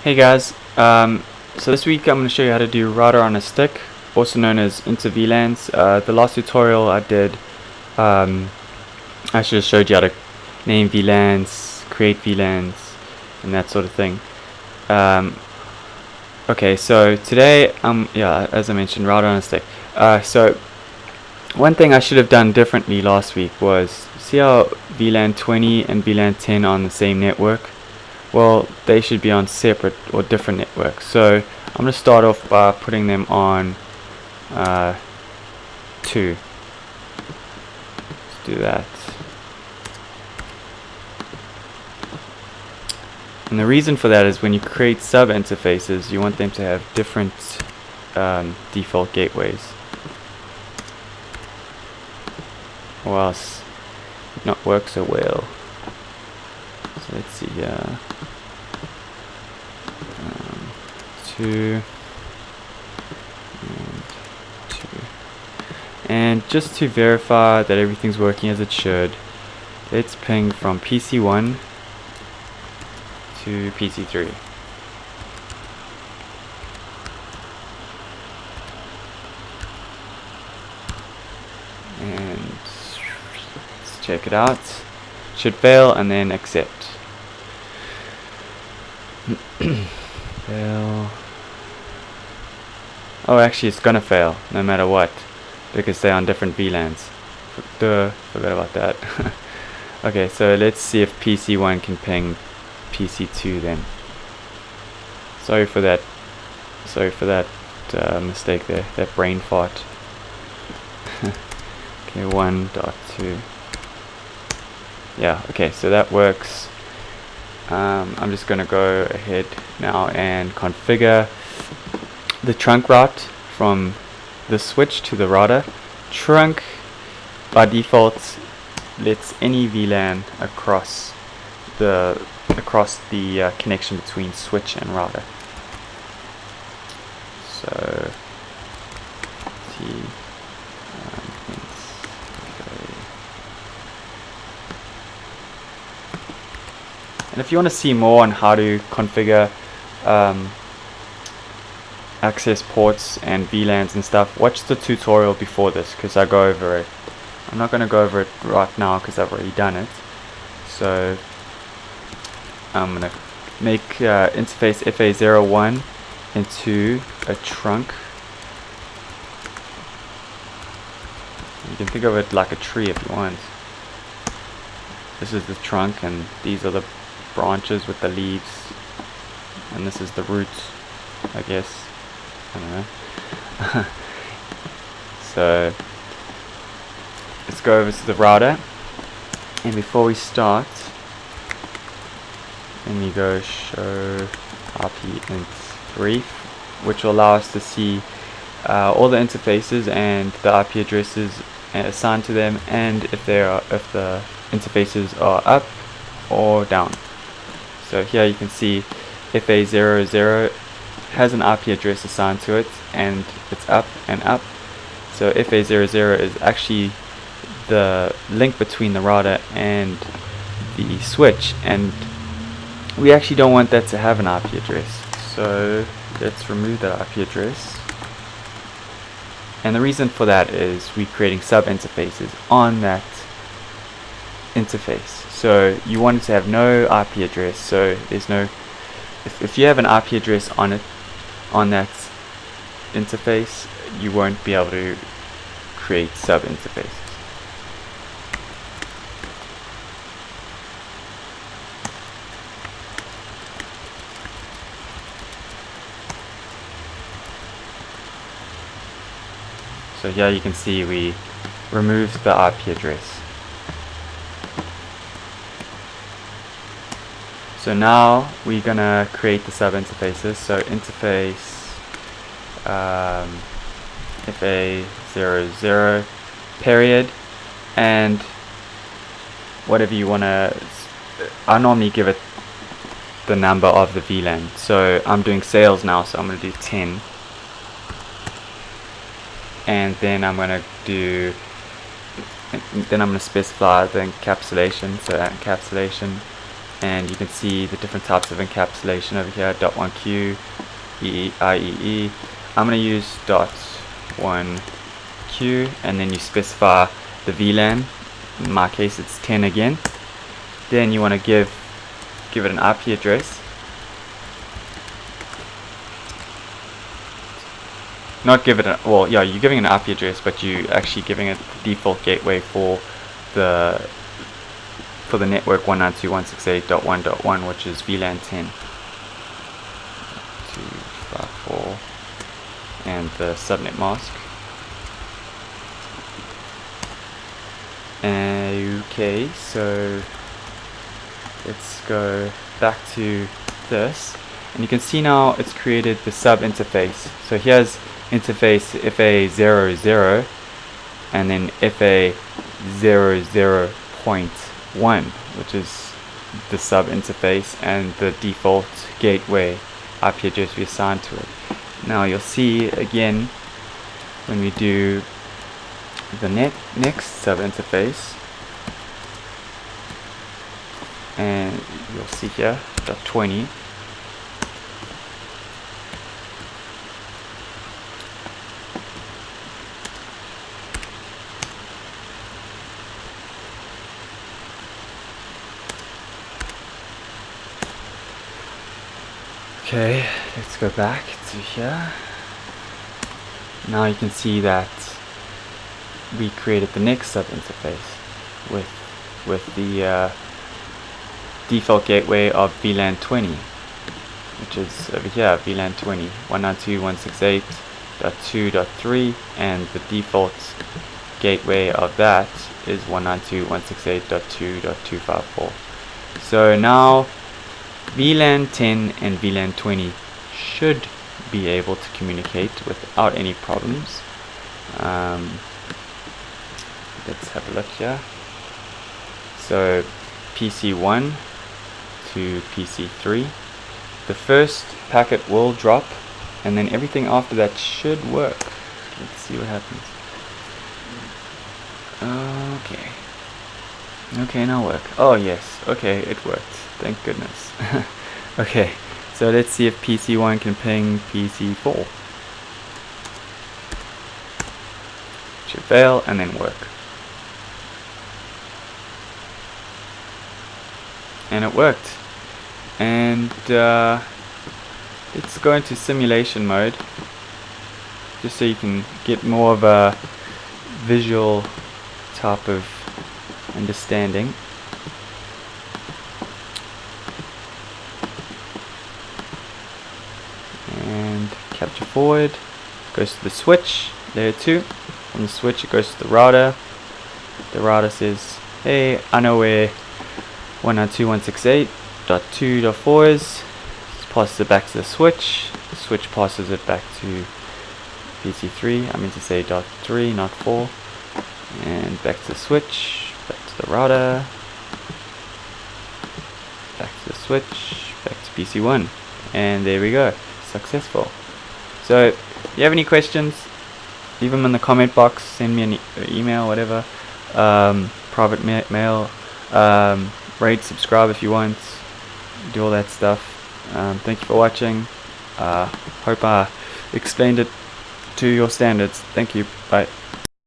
Hey guys, so this week I'm going to show you how to do router on a stick, also known as intervlans. The last tutorial I did, I just showed you how to name VLANs, create VLANs, and that sort of thing. Okay, so today, yeah, as I mentioned, router on a stick. So one thing I should have done differently last week was, see how VLAN 20 and VLAN 10 are on the same network? Well, they should be on separate or different networks. So I'm going to start off by putting them on 2. Let's do that. And the reason for that is when you create sub interfaces, you want them to have different default gateways, or else it not work so well. So let's see here. 2 and 2. And just to verify that everything's working as it should, let's ping from PC1 to PC3. And let's check it out. Should fail and then accept. Fail. Oh, actually it's gonna fail no matter what, because they're on different VLANs. Duh, forgot about that. Okay, so let's see if PC1 can ping PC2 then. Sorry for that mistake there, that brain fart. Okay, 1.2. Yeah, okay, so that works. I'm just gonna go ahead now and configure the trunk route from the switch to the router. Trunk by default lets any VLAN across the connection between switch and router. So see, and if you want to see more on how to configure access ports and VLANs and stuff, watch the tutorial before this, because I go over it. I'm not going to go over it right now because I've already done it. So I'm going to make interface FA01 into a trunk. You can think of it like a tree if you want. This is the trunk and these are the branches with the leaves, and this is the root, I guess. I don't know. So let's go over to the router, and before we start, let me go show RP int brief, which will allow us to see all the interfaces and the IP addresses assigned to them, and if the interfaces are up or down. So here you can see FA00 has an IP address assigned to it, and it's up and up. So FA00 is actually the link between the router and the switch, and we actually don't want that to have an IP address. So let's remove that IP address. And the reason for that is we're creating sub interfaces on that interface. So you want it to have no IP address, so there's no, if you have an IP address on it, on that interface, you won't be able to create sub interfaces. So here you can see we removed the IP address. So now we're gonna create the sub interfaces. So interface FA00 period, and whatever you wanna. I normally give it the number of the VLAN. So I'm doing sales now, so I'm gonna do 10, and then I'm gonna specify the encapsulation. So encapsulation and you can see the different types of encapsulation over here. .1Q, IEE. I'm going to use .1Q, and then you specify the VLAN. In my case it's 10 again. Then you want to give it an IP address. Not give it a, well, yeah, you're giving an IP address, but you actually giving it the default gateway for the network 192.168.1.1, which is VLAN 10. 254, and the subnet mask. Okay, so let's go back to this, and you can see now it's created the sub interface. So here's interface FA00, and then FA00.1, which is the sub interface and the default gateway IP address we assigned to it. Now you'll see again when we do the next sub interface, and you'll see here .20. Okay, let's go back to here. Now you can see that we created the next sub interface with the default gateway of VLAN 20, which is over here, VLAN 20, 192.168.2.3, and the default gateway of that is 192.168.2.254. So now VLAN 10 and VLAN 20 should be able to communicate without any problems. Let's have a look here. So PC1 to PC3, the first packet will drop, and then everything after that should work. Let's see what happens. Okay, now work. Oh yes, okay, it worked. Thank goodness. Okay, so let's see if PC1 can ping PC4. Should fail and then work. And it worked. And let's go into simulation mode, just so you can get more of a visual type of understanding. And capture forward, goes to the switch, layer 2. From the switch it goes to the router. The router says, hey, I know where 192.168.2.4 is. Passes it back to the switch. The switch passes it back to PC3. I mean to say .3, not 4. And back to the switch, back to the router, back to the switch, back to PC1. And there we go. Successful. So if you have any questions, leave them in the comment box, send me an email, whatever, private mail, rate, subscribe if you want, do all that stuff. Thank you for watching. Hope I explained it to your standards. Thank you. Bye.